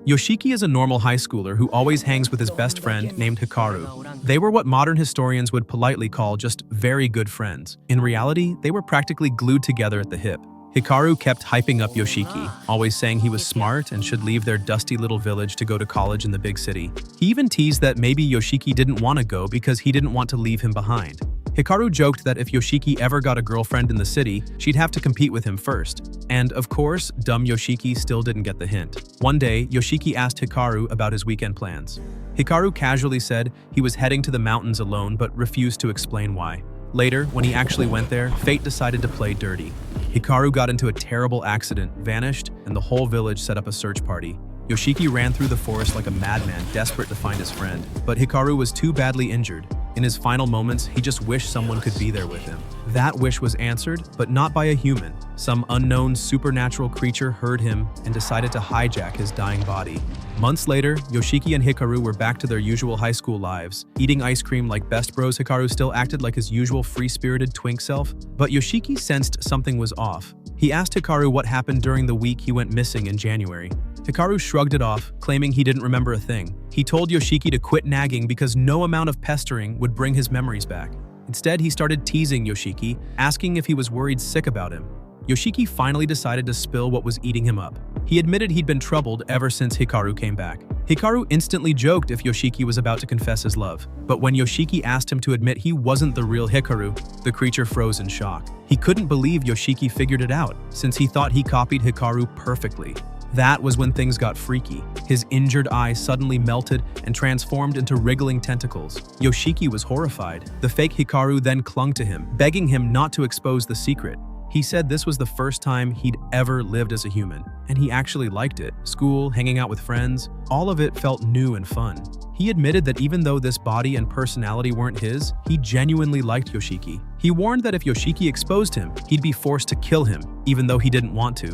Yoshiki is a normal high schooler who always hangs with his best friend named Hikaru. They were what modern historians would politely call just very good friends. In reality, they were practically glued together at the hip. Hikaru kept hyping up Yoshiki, always saying he was smart and should leave their dusty little village to go to college in the big city. He even teased that maybe Yoshiki didn't want to go because he didn't want to leave him behind. Hikaru joked that if Yoshiki ever got a girlfriend in the city, she'd have to compete with him first. And of course, dumb Yoshiki still didn't get the hint. One day, Yoshiki asked Hikaru about his weekend plans. Hikaru casually said he was heading to the mountains alone but refused to explain why. Later, when he actually went there, fate decided to play dirty. Hikaru got into a terrible accident, vanished, and the whole village set up a search party. Yoshiki ran through the forest like a madman, desperate to find his friend. But Hikaru was too badly injured. In his final moments, he just wished someone could be there with him. That wish was answered, but not by a human. Some unknown supernatural creature heard him and decided to hijack his dying body. Months later, Yoshiki and Hikaru were back to their usual high school lives. Eating ice cream like best bros, Hikaru still acted like his usual free-spirited twink self. But Yoshiki sensed something was off. He asked Hikaru what happened during the week he went missing in January. Hikaru shrugged it off, claiming he didn't remember a thing. He told Yoshiki to quit nagging because no amount of pestering would bring his memories back. Instead, he started teasing Yoshiki, asking if he was worried sick about him. Yoshiki finally decided to spill what was eating him up. He admitted he'd been troubled ever since Hikaru came back. Hikaru instantly joked if Yoshiki was about to confess his love. But when Yoshiki asked him to admit he wasn't the real Hikaru, the creature froze in shock. He couldn't believe Yoshiki figured it out, since he thought he copied Hikaru perfectly. That was when things got freaky. His injured eye suddenly melted and transformed into wriggling tentacles. Yoshiki was horrified. The fake Hikaru then clung to him, begging him not to expose the secret. He said this was the first time he'd ever lived as a human, and he actually liked it. School, hanging out with friends, all of it felt new and fun. He admitted that even though this body and personality weren't his, he genuinely liked Yoshiki. He warned that if Yoshiki exposed him, he'd be forced to kill him, even though he didn't want to.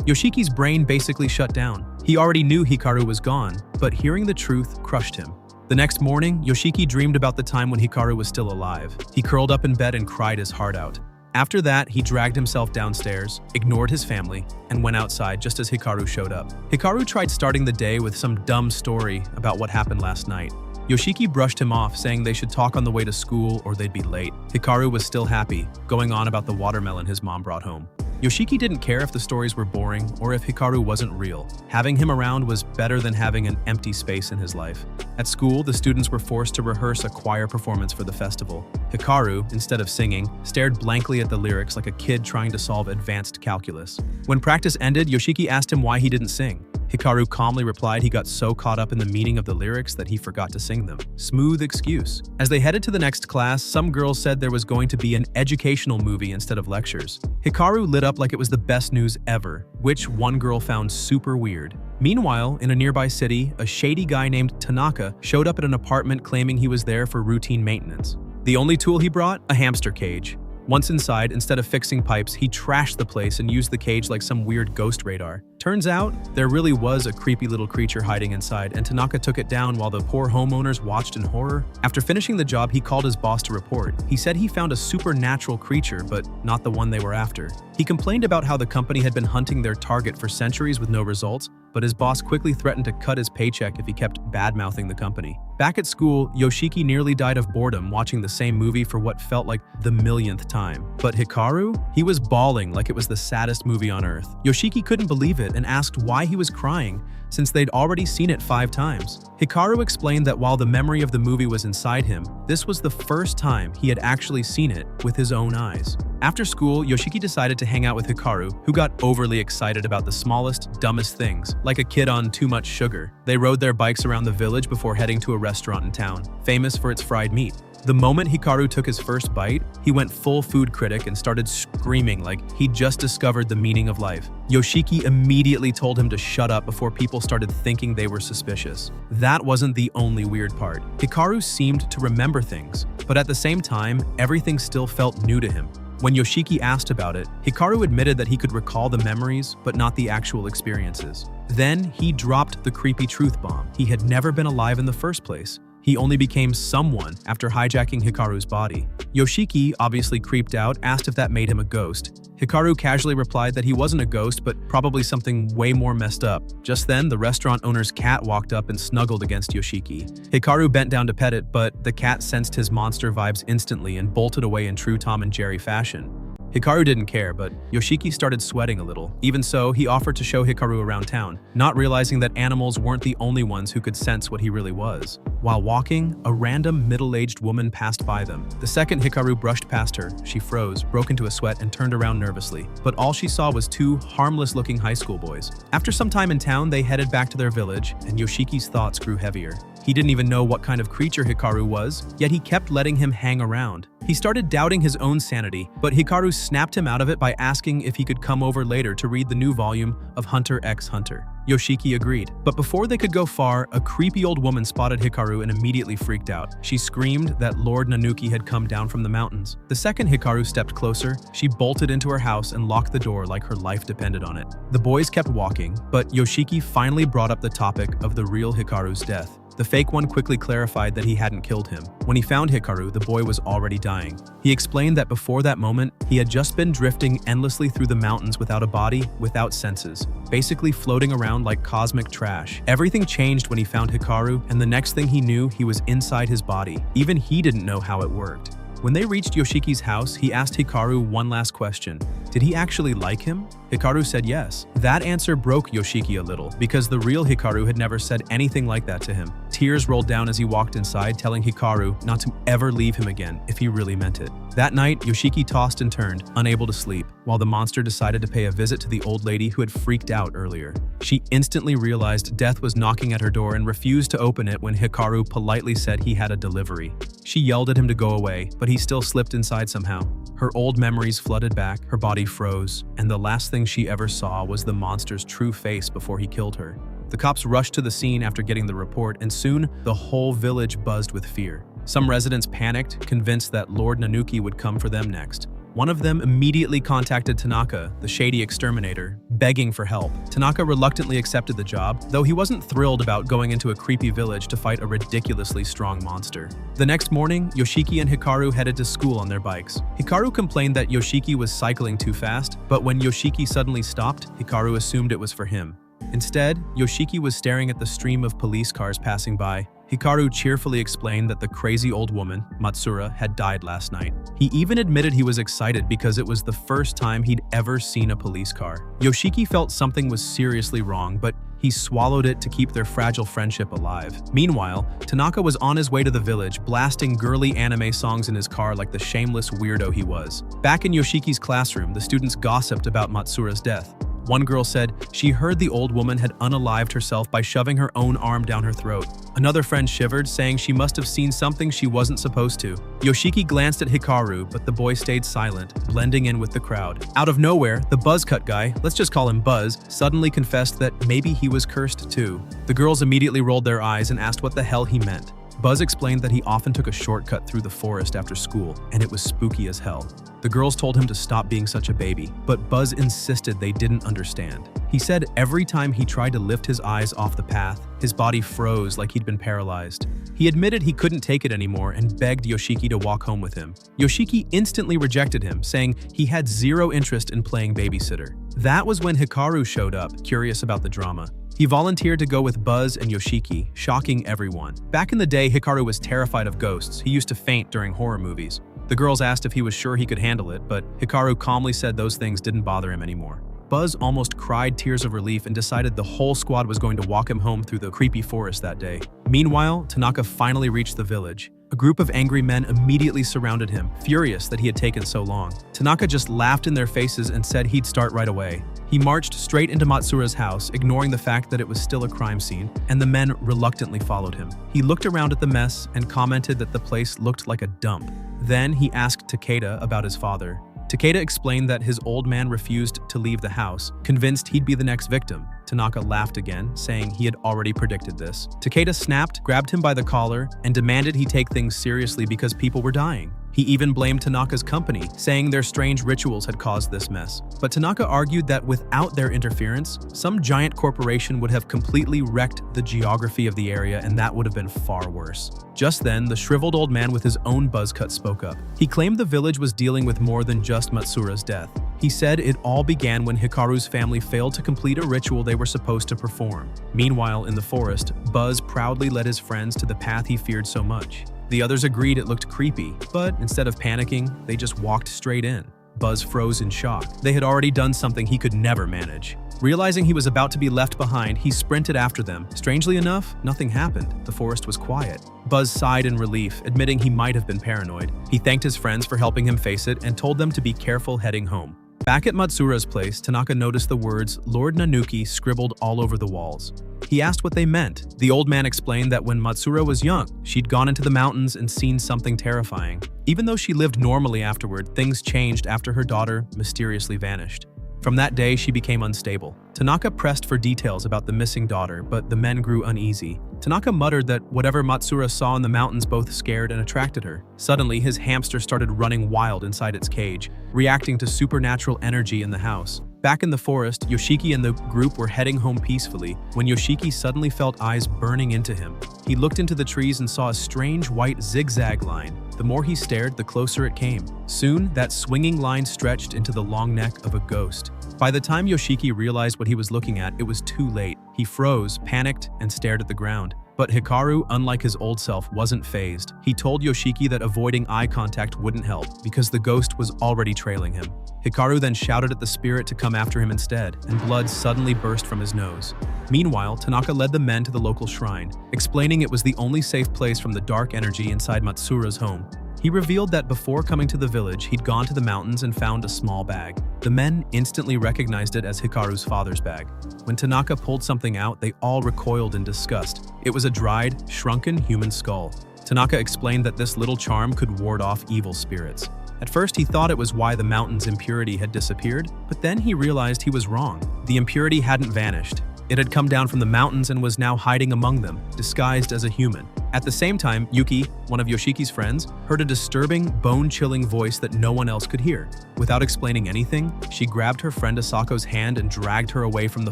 Yoshiki's brain basically shut down. He already knew Hikaru was gone, but hearing the truth crushed him. The next morning, Yoshiki dreamed about the time when Hikaru was still alive. He curled up in bed and cried his heart out. After that, he dragged himself downstairs, ignored his family, and went outside just as Hikaru showed up. Hikaru tried starting the day with some dumb story about what happened last night. Yoshiki brushed him off, saying they should talk on the way to school or they'd be late. Hikaru was still happy, going on about the watermelon his mom brought home. Yoshiki didn't care if the stories were boring or if Hikaru wasn't real. Having him around was better than having an empty space in his life. At school, the students were forced to rehearse a choir performance for the festival. Hikaru, instead of singing, stared blankly at the lyrics like a kid trying to solve advanced calculus. When practice ended, Yoshiki asked him why he didn't sing. Hikaru calmly replied he got so caught up in the meaning of the lyrics that he forgot to sing them. Smooth excuse. As they headed to the next class, some girls said there was going to be an educational movie instead of lectures. Hikaru lit up like it was the best news ever, which one girl found super weird. Meanwhile, in a nearby city, a shady guy named Tanaka showed up at an apartment claiming he was there for routine maintenance. The only tool he brought? A hamster cage. Once inside, instead of fixing pipes, he trashed the place and used the cage like some weird ghost radar. Turns out, there really was a creepy little creature hiding inside, and Tanaka took it down while the poor homeowners watched in horror. After finishing the job, he called his boss to report. He said he found a supernatural creature, but not the one they were after. He complained about how the company had been hunting their target for centuries with no results, but his boss quickly threatened to cut his paycheck if he kept bad-mouthing the company. Back at school, Yoshiki nearly died of boredom watching the same movie for what felt like the millionth time. But Hikaru? He was bawling like it was the saddest movie on earth. Yoshiki couldn't believe it and asked why he was crying, since they'd already seen it 5 times. Hikaru explained that while the memory of the movie was inside him, this was the first time he had actually seen it with his own eyes. After school, Yoshiki decided to hang out with Hikaru, who got overly excited about the smallest, dumbest things, like a kid on too much sugar. They rode their bikes around the village before heading to a restaurant in town, famous for its fried meat. The moment Hikaru took his first bite, he went full food critic and started screaming like he'd just discovered the meaning of life. Yoshiki immediately told him to shut up before people started thinking they were suspicious. That wasn't the only weird part. Hikaru seemed to remember things, but at the same time, everything still felt new to him. When Yoshiki asked about it, Hikaru admitted that he could recall the memories, but not the actual experiences. Then he dropped the creepy truth bomb. He had never been alive in the first place. He only became someone after hijacking Hikaru's body. Yoshiki, obviously creeped out, asked if that made him a ghost. Hikaru casually replied that he wasn't a ghost, but probably something way more messed up. Just then, the restaurant owner's cat walked up and snuggled against Yoshiki. Hikaru bent down to pet it, but the cat sensed his monster vibes instantly and bolted away in true Tom and Jerry fashion. Hikaru didn't care, but Yoshiki started sweating a little. Even so, he offered to show Hikaru around town, not realizing that animals weren't the only ones who could sense what he really was. While walking, a random middle-aged woman passed by them. The second Hikaru brushed past her, she froze, broke into a sweat, and turned around nervously. But all she saw was two harmless-looking high school boys. After some time in town, they headed back to their village, and Yoshiki's thoughts grew heavier. He didn't even know what kind of creature Hikaru was, yet he kept letting him hang around. He started doubting his own sanity, but Hikaru snapped him out of it by asking if he could come over later to read the new volume of Hunter x Hunter. Yoshiki agreed. But before they could go far, a creepy old woman spotted Hikaru and immediately freaked out. She screamed that Lord Nanuki had come down from the mountains. The second Hikaru stepped closer, she bolted into her house and locked the door like her life depended on it. The boys kept walking, but Yoshiki finally brought up the topic of the real Hikaru's death. The fake one quickly clarified that he hadn't killed him. When he found Hikaru, the boy was already dying. He explained that before that moment, he had just been drifting endlessly through the mountains without a body, without senses, basically floating around like cosmic trash. Everything changed when he found Hikaru, and the next thing he knew, he was inside his body. Even he didn't know how it worked. When they reached Yoshiki's house, he asked Hikaru one last question. Did he actually like him? Hikaru said yes. That answer broke Yoshiki a little, because the real Hikaru had never said anything like that to him. Tears rolled down as he walked inside, telling Hikaru not to ever leave him again if he really meant it. That night, Yoshiki tossed and turned, unable to sleep, while the monster decided to pay a visit to the old lady who had freaked out earlier. She instantly realized death was knocking at her door and refused to open it when Hikaru politely said he had a delivery. She yelled at him to go away, but he still slipped inside somehow. Her old memories flooded back, her body froze, and the last thing she ever saw was the monster's true face before he killed her. The cops rushed to the scene after getting the report, and soon the whole village buzzed with fear. Some residents panicked, convinced that Lord Nanuki would come for them next. One of them immediately contacted Tanaka, the shady exterminator, begging for help. Tanaka reluctantly accepted the job, though he wasn't thrilled about going into a creepy village to fight a ridiculously strong monster. The next morning, Yoshiki and Hikaru headed to school on their bikes. Hikaru complained that Yoshiki was cycling too fast, but when Yoshiki suddenly stopped, Hikaru assumed it was for him. Instead, Yoshiki was staring at the stream of police cars passing by. Hikaru cheerfully explained that the crazy old woman, Matsura, had died last night. He even admitted he was excited because it was the first time he'd ever seen a police car. Yoshiki felt something was seriously wrong, but he swallowed it to keep their fragile friendship alive. Meanwhile, Tanaka was on his way to the village, blasting girly anime songs in his car like the shameless weirdo he was. Back in Yoshiki's classroom, the students gossiped about Matsura's death. One girl said she heard the old woman had unalived herself by shoving her own arm down her throat. Another friend shivered, saying she must have seen something she wasn't supposed to. Yoshiki glanced at Hikaru, but the boy stayed silent, blending in with the crowd. Out of nowhere, the buzz cut guy, let's just call him Buzz, suddenly confessed that maybe he was cursed too. The girls immediately rolled their eyes and asked what the hell he meant. Buzz explained that he often took a shortcut through the forest after school, and it was spooky as hell. The girls told him to stop being such a baby, but Buzz insisted they didn't understand. He said every time he tried to lift his eyes off the path, his body froze like he'd been paralyzed. He admitted he couldn't take it anymore and begged Yoshiki to walk home with him. Yoshiki instantly rejected him, saying he had zero interest in playing babysitter. That was when Hikaru showed up, curious about the drama. He volunteered to go with Buzz and Yoshiki, shocking everyone. Back in the day, Hikaru was terrified of ghosts. He used to faint during horror movies. The girls asked if he was sure he could handle it, but Hikaru calmly said those things didn't bother him anymore. Buzz almost cried tears of relief and decided the whole squad was going to walk him home through the creepy forest that day. Meanwhile, Tanaka finally reached the village. A group of angry men immediately surrounded him, furious that he had taken so long. Tanaka just laughed in their faces and said he'd start right away. He marched straight into Matsura's house, ignoring the fact that it was still a crime scene, and the men reluctantly followed him. He looked around at the mess and commented that the place looked like a dump. Then he asked Takeda about his father. Takeda explained that his old man refused to leave the house, convinced he'd be the next victim. Tanaka laughed again, saying he had already predicted this. Takeda snapped, grabbed him by the collar, and demanded he take things seriously because people were dying. He even blamed Tanaka's company, saying their strange rituals had caused this mess. But Tanaka argued that without their interference, some giant corporation would have completely wrecked the geography of the area, and that would have been far worse. Just then, the shriveled old man with his own buzz cut spoke up. He claimed the village was dealing with more than just Matsura's death. He said it all began when Hikaru's family failed to complete a ritual they were supposed to perform. Meanwhile, in the forest, Buzz proudly led his friends to the path he feared so much. The others agreed it looked creepy, but instead of panicking, they just walked straight in. Buzz froze in shock. They had already done something he could never manage. Realizing he was about to be left behind, he sprinted after them. Strangely enough, nothing happened. The forest was quiet. Buzz sighed in relief, admitting he might have been paranoid. He thanked his friends for helping him face it and told them to be careful heading home. Back at Matsura's place, Tanaka noticed the words Lord Nanuki scribbled all over the walls. He asked what they meant. The old man explained that when Matsura was young, she'd gone into the mountains and seen something terrifying. Even though she lived normally afterward, things changed after her daughter mysteriously vanished. From that day, she became unstable. Tanaka pressed for details about the missing daughter, but the men grew uneasy. Tanaka muttered that whatever Matsura saw in the mountains both scared and attracted her. Suddenly, his hamster started running wild inside its cage, reacting to supernatural energy in the house. Back in the forest, Yoshiki and the group were heading home peacefully when Yoshiki suddenly felt eyes burning into him. He looked into the trees and saw a strange white zigzag line. The more he stared, the closer it came. Soon, that swinging line stretched into the long neck of a ghost. By the time Yoshiki realized what he was looking at, it was too late. He froze, panicked, and stared at the ground. But Hikaru, unlike his old self, wasn't fazed. He told Yoshiki that avoiding eye contact wouldn't help because the ghost was already trailing him. Hikaru then shouted at the spirit to come after him instead, and blood suddenly burst from his nose. Meanwhile, Tanaka led the men to the local shrine, explaining it was the only safe place from the dark energy inside Matsura's home. He revealed that before coming to the village, he'd gone to the mountains and found a small bag. The men instantly recognized it as Hikaru's father's bag. When Tanaka pulled something out, they all recoiled in disgust. It was a dried, shrunken human skull. Tanaka explained that this little charm could ward off evil spirits. At first, he thought it was why the mountain's impurity had disappeared, but then he realized he was wrong. The impurity hadn't vanished. It had come down from the mountains and was now hiding among them, disguised as a human. At the same time, Yuki, one of Yoshiki's friends, heard a disturbing, bone-chilling voice that no one else could hear. Without explaining anything, she grabbed her friend Asako's hand and dragged her away from the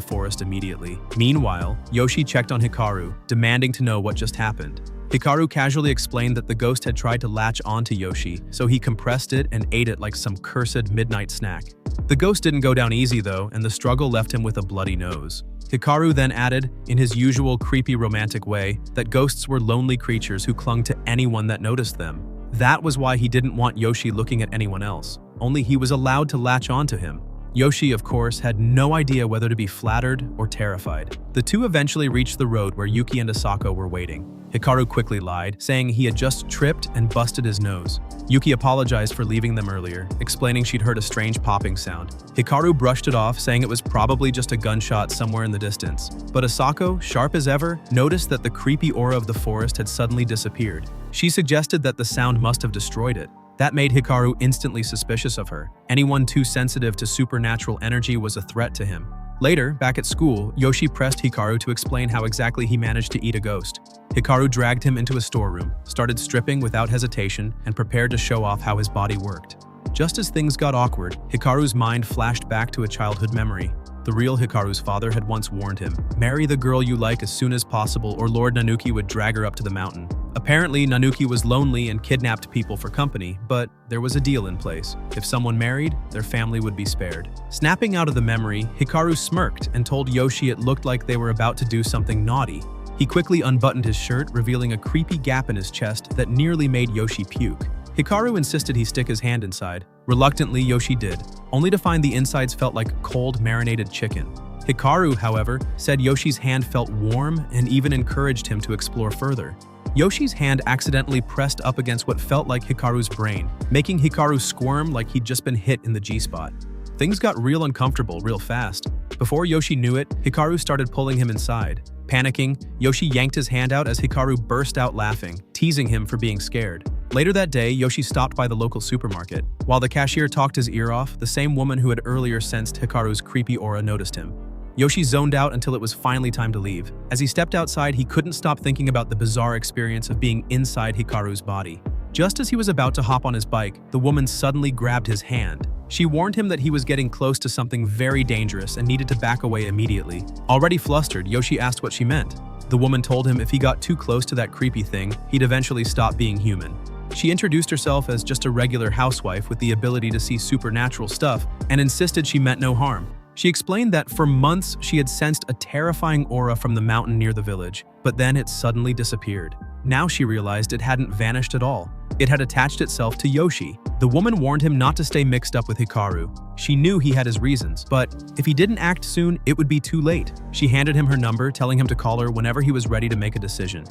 forest immediately. Meanwhile, Yoshi checked on Hikaru, demanding to know what just happened. Hikaru casually explained that the ghost had tried to latch onto Yoshi, so he compressed it and ate it like some cursed midnight snack. The ghost didn't go down easy though, and the struggle left him with a bloody nose. Hikaru then added, in his usual creepy romantic way, that ghosts were lonely creatures who clung to anyone that noticed them. That was why he didn't want Yoshi looking at anyone else. Only he was allowed to latch onto him. Yoshi, of course, had no idea whether to be flattered or terrified. The two eventually reached the road where Yuki and Asako were waiting. Hikaru quickly lied, saying he had just tripped and busted his nose. Yuki apologized for leaving them earlier, explaining she'd heard a strange popping sound. Hikaru brushed it off, saying it was probably just a gunshot somewhere in the distance. But Asako, sharp as ever, noticed that the creepy aura of the forest had suddenly disappeared. She suggested that the sound must have destroyed it. That made Hikaru instantly suspicious of her. Anyone too sensitive to supernatural energy was a threat to him. Later, back at school, Yoshi pressed Hikaru to explain how exactly he managed to eat a ghost. Hikaru dragged him into a storeroom, started stripping without hesitation, and prepared to show off how his body worked. Just as things got awkward, Hikaru's mind flashed back to a childhood memory. The real Hikaru's father had once warned him, "Marry the girl you like as soon as possible or Lord Nanuki would drag her up to the mountain." Apparently, Nanuki was lonely and kidnapped people for company, but there was a deal in place. If someone married, their family would be spared. Snapping out of the memory, Hikaru smirked and told Yoshi it looked like they were about to do something naughty. He quickly unbuttoned his shirt, revealing a creepy gap in his chest that nearly made Yoshi puke. Hikaru insisted he stick his hand inside. Reluctantly, Yoshi did, only to find the insides felt like cold, marinated chicken. Hikaru, however, said Yoshi's hand felt warm and even encouraged him to explore further. Yoshi's hand accidentally pressed up against what felt like Hikaru's brain, making Hikaru squirm like he'd just been hit in the G-spot. Things got real uncomfortable real fast. Before Yoshi knew it, Hikaru started pulling him inside. Panicking, Yoshi yanked his hand out as Hikaru burst out laughing, teasing him for being scared. Later that day, Yoshi stopped by the local supermarket. While the cashier talked his ear off, the same woman who had earlier sensed Hikaru's creepy aura noticed him. Yoshi zoned out until it was finally time to leave. As he stepped outside, he couldn't stop thinking about the bizarre experience of being inside Hikaru's body. Just as he was about to hop on his bike, the woman suddenly grabbed his hand. She warned him that he was getting close to something very dangerous and needed to back away immediately. Already flustered, Yoshi asked what she meant. The woman told him if he got too close to that creepy thing, he'd eventually stop being human. She introduced herself as just a regular housewife with the ability to see supernatural stuff and insisted she meant no harm. She explained that for months she had sensed a terrifying aura from the mountain near the village, but then it suddenly disappeared. Now she realized it hadn't vanished at all. It had attached itself to Yoshi. The woman warned him not to stay mixed up with Hikaru. She knew he had his reasons, but if he didn't act soon, it would be too late. She handed him her number, telling him to call her whenever he was ready to make a decision.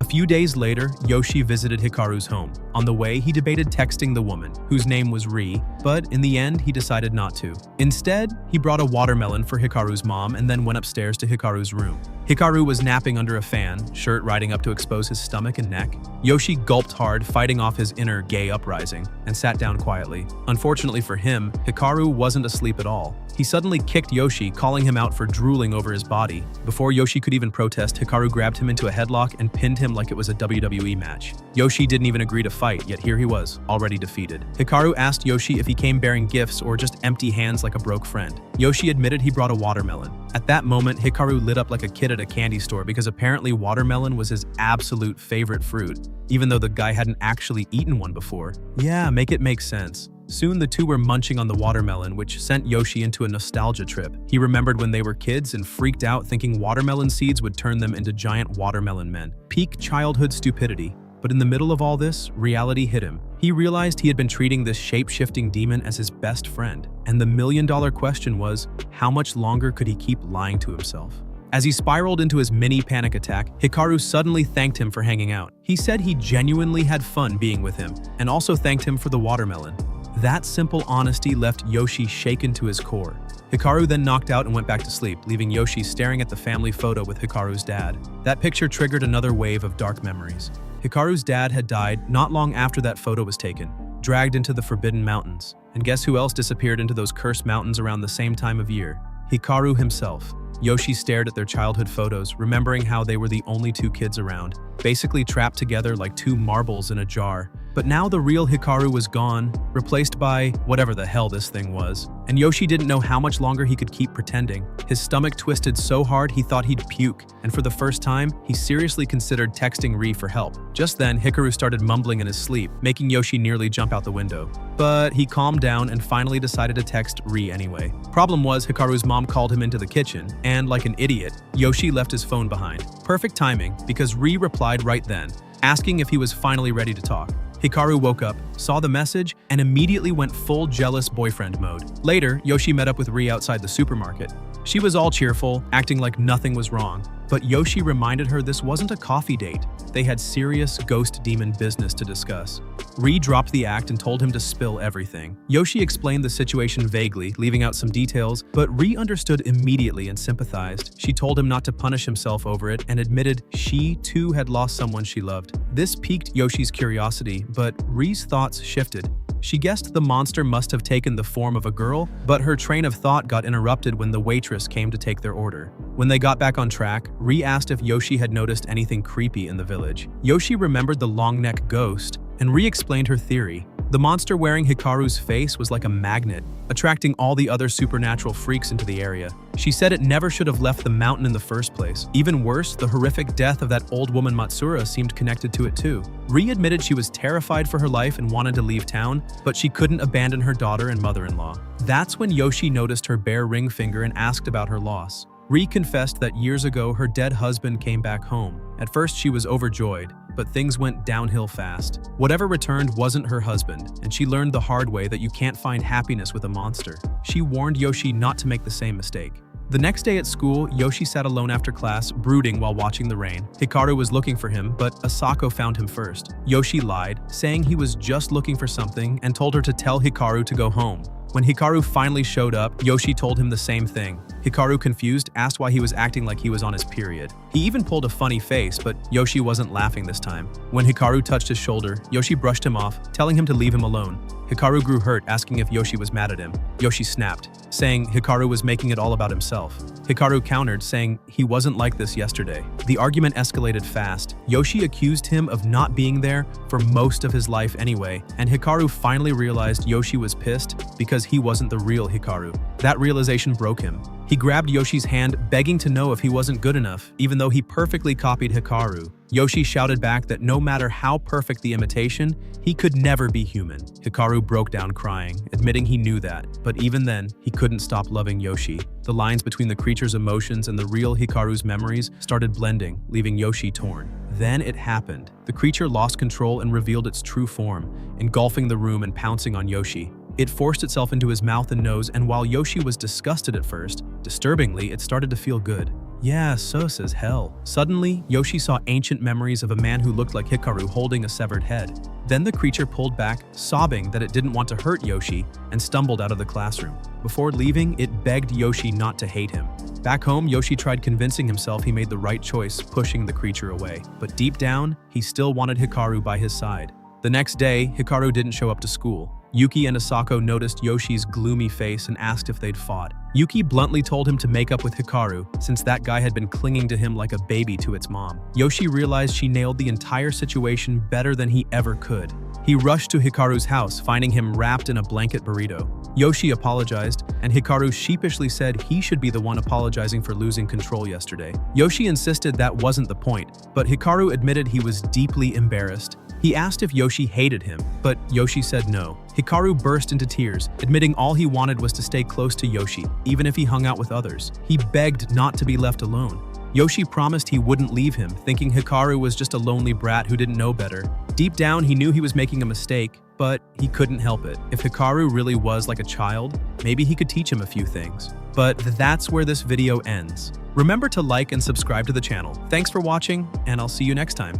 A few days later, Yoshi visited Hikaru's home. On the way, he debated texting the woman, whose name was Ri, but in the end, he decided not to. Instead, he brought a watermelon for Hikaru's mom and then went upstairs to Hikaru's room. Hikaru was napping under a fan, shirt riding up to expose his stomach and neck. Yoshi gulped hard, fighting off his inner gay uprising, and sat down quietly. Unfortunately for him, Hikaru wasn't asleep at all. He suddenly kicked Yoshi, calling him out for drooling over his body. Before Yoshi could even protest, Hikaru grabbed him into a headlock and pinned him like it was a WWE match. Yoshi didn't even agree to fight, yet here he was, already defeated. Hikaru asked Yoshi if he came bearing gifts or just empty hands like a broke friend. Yoshi admitted he brought a watermelon. At that moment, Hikaru lit up like a kid at a candy store because apparently watermelon was his absolute favorite fruit, even though the guy hadn't actually eaten one before. Yeah, make it make sense. Soon the two were munching on the watermelon, which sent Yoshi into a nostalgia trip. He remembered when they were kids and freaked out thinking watermelon seeds would turn them into giant watermelon men. Peak childhood stupidity. But in the middle of all this, reality hit him. He realized he had been treating this shape-shifting demon as his best friend. And the million-dollar question was, how much longer could he keep lying to himself? As he spiraled into his mini panic attack, Hikaru suddenly thanked him for hanging out. He said he genuinely had fun being with him, and also thanked him for the watermelon. That simple honesty left Yoshi shaken to his core. Hikaru then knocked out and went back to sleep, leaving Yoshi staring at the family photo with Hikaru's dad. That picture triggered another wave of dark memories. Hikaru's dad had died not long after that photo was taken, dragged into the Forbidden Mountains. And guess who else disappeared into those cursed mountains around the same time of year? Hikaru himself. Yoshi stared at their childhood photos, remembering how they were the only two kids around, basically trapped together like two marbles in a jar. But now the real Hikaru was gone, replaced by whatever the hell this thing was. And Yoshi didn't know how much longer he could keep pretending. His stomach twisted so hard he thought he'd puke, and for the first time, he seriously considered texting Ri for help. Just then, Hikaru started mumbling in his sleep, making Yoshi nearly jump out the window. But he calmed down and finally decided to text Ri anyway. Problem was, Hikaru's mom called him into the kitchen, and like an idiot, Yoshi left his phone behind. Perfect timing, because Ri replied right then, asking if he was finally ready to talk. Hikaru woke up, saw the message, and immediately went full jealous boyfriend mode. Later, Yoshi met up with Ri outside the supermarket. She was all cheerful, acting like nothing was wrong. But Yoshi reminded her this wasn't a coffee date. They had serious ghost demon business to discuss. Ri dropped the act and told him to spill everything. Yoshi explained the situation vaguely, leaving out some details, but Ri understood immediately and sympathized. She told him not to punish himself over it and admitted she too had lost someone she loved. This piqued Yoshi's curiosity, but Ri's thoughts shifted. She guessed the monster must have taken the form of a girl, but her train of thought got interrupted when the waitress came to take their order. When they got back on track, Ri asked if Yoshi had noticed anything creepy in the village. Yoshi remembered the long-neck ghost, and Ri explained her theory. The monster wearing Hikaru's face was like a magnet, attracting all the other supernatural freaks into the area. She said it never should have left the mountain in the first place. Even worse, the horrific death of that old woman Matsura seemed connected to it too. Ri admitted she was terrified for her life and wanted to leave town, but she couldn't abandon her daughter and mother-in-law. That's when Yoshi noticed her bare ring finger and asked about her loss. Ri confessed that years ago her dead husband came back home. At first she was overjoyed, but things went downhill fast. Whatever returned wasn't her husband, and she learned the hard way that you can't find happiness with a monster. She warned Yoshi not to make the same mistake. The next day at school, Yoshi sat alone after class, brooding while watching the rain. Hikaru was looking for him, but Asako found him first. Yoshi lied, saying he was just looking for something and told her to tell Hikaru to go home. When Hikaru finally showed up, Yoshi told him the same thing. Hikaru, confused, asked why he was acting like he was on his period. He even pulled a funny face, but Yoshi wasn't laughing this time. When Hikaru touched his shoulder, Yoshi brushed him off, telling him to leave him alone. Hikaru grew hurt, asking if Yoshi was mad at him. Yoshi snapped, saying Hikaru was making it all about himself. Hikaru countered, saying he wasn't like this yesterday. The argument escalated fast. Yoshi accused him of not being there for most of his life anyway, and Hikaru finally realized Yoshi was pissed because he wasn't the real Hikaru. That realization broke him. He grabbed Yoshi's hand, begging to know if he wasn't good enough, even though he perfectly copied Hikaru. Yoshi shouted back that no matter how perfect the imitation, he could never be human. Hikaru broke down crying, admitting he knew that, but even then, he couldn't stop loving Yoshi. The lines between the creature's emotions and the real Hikaru's memories started blending, leaving Yoshi torn. Then it happened. The creature lost control and revealed its true form, engulfing the room and pouncing on Yoshi. It forced itself into his mouth and nose, and while Yoshi was disgusted at first, disturbingly, it started to feel good. Yeah, so says hell. Suddenly, Yoshi saw ancient memories of a man who looked like Hikaru holding a severed head. Then the creature pulled back, sobbing that it didn't want to hurt Yoshi, and stumbled out of the classroom. Before leaving, it begged Yoshi not to hate him. Back home, Yoshi tried convincing himself he made the right choice, pushing the creature away. But deep down, he still wanted Hikaru by his side. The next day, Hikaru didn't show up to school. Yuki and Asako noticed Yoshi's gloomy face and asked if they'd fought. Yuki bluntly told him to make up with Hikaru, since that guy had been clinging to him like a baby to its mom. Yoshi realized she nailed the entire situation better than he ever could. He rushed to Hikaru's house, finding him wrapped in a blanket burrito. Yoshi apologized, and Hikaru sheepishly said he should be the one apologizing for losing control yesterday. Yoshi insisted that wasn't the point, but Hikaru admitted he was deeply embarrassed. He asked if Yoshi hated him, but Yoshi said no. Hikaru burst into tears, admitting all he wanted was to stay close to Yoshi, even if he hung out with others. He begged not to be left alone. Yoshi promised he wouldn't leave him, thinking Hikaru was just a lonely brat who didn't know better. Deep down, he knew he was making a mistake, but he couldn't help it. If Hikaru really was like a child, maybe he could teach him a few things. But that's where this video ends. Remember to like and subscribe to the channel. Thanks for watching, and I'll see you next time.